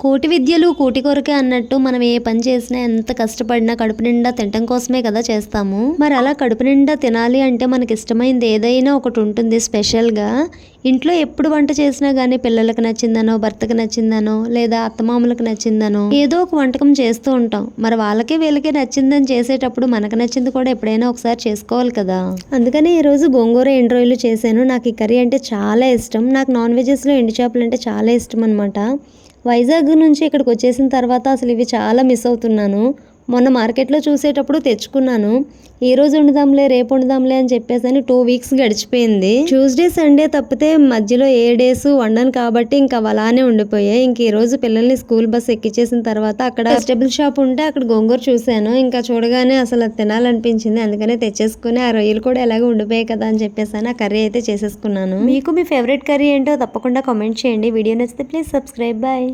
కోటి విద్యలు కూటి కొరకే అన్నట్టు మనం ఏ పని చేసినా ఎంత కష్టపడినా కడుపు నిండా తినటం కోసమే కదా చేస్తాము. మరి అలా కడుపు నిండా తినాలి అంటే మనకి ఇష్టమైంది ఏదైనా ఒకటి ఉంటుంది స్పెషల్గా. ఇంట్లో ఎప్పుడు వంట చేసినా కానీ పిల్లలకు నచ్చిందనో, భర్తకు నచ్చిందనో, లేదా అత్తమామలకు నచ్చిందనో ఏదో ఒక వంటకం చేస్తూ ఉంటాం. మరి వాళ్ళకి వీళ్ళకి నచ్చిందని చేసేటప్పుడు మనకు నచ్చింది కూడా ఎప్పుడైనా ఒకసారి చేసుకోవాలి కదా. అందుకని ఈరోజు గోంగూర ఎండు రొయ్యలు చేశాను. నాకు ఈ కర్రీ అంటే చాలా ఇష్టం. నాకు నాన్ వెజెస్లో ఎండు చేపలు అంటే చాలా ఇష్టం అనమాట. వైజాగ్ నుంచి ఇక్కడికి వచ్చేసిన తర్వాత అసలు ఇవి చాలా మిస్ అవుతున్నాను. మొన్న మార్కెట్లో చూసేటప్పుడు తెచ్చుకున్నాను. ఈ రోజు వండుదాంలే, రేపు వండుదాంలే అని చెప్పేసి 2 వీక్స్ గడిచిపోయింది. ట్యూస్డే సండే తప్పితే మధ్యలో ఏ డేస్ వండను కాబట్టి ఇంకా అలానే ఉండిపోయాయి. ఇంక ఈ రోజు పిల్లల్ని స్కూల్ బస్ ఎక్కించేసిన తర్వాత అక్కడ వెజిటబుల్ షాప్ ఉంటే అక్కడ గోంగూర చూశాను. ఇంకా చూడగానే అసలు అది తినాలనిపించింది. అందుకనే తెచ్చేసుకుని ఆ రొయ్యలు కూడా ఎలాగో ఉండిపోయాయి కదా అని చెప్పేసి ఆ కర్రీ అయితే చేసేసుకున్నాను. మీకు మీ ఫేవరెట్ కర్రీ ఏంటో తప్పకుండా కామెంట్ చేయండి. వీడియో నచ్చితే ప్లీజ్ సబ్స్క్రైబ్. బాయ్.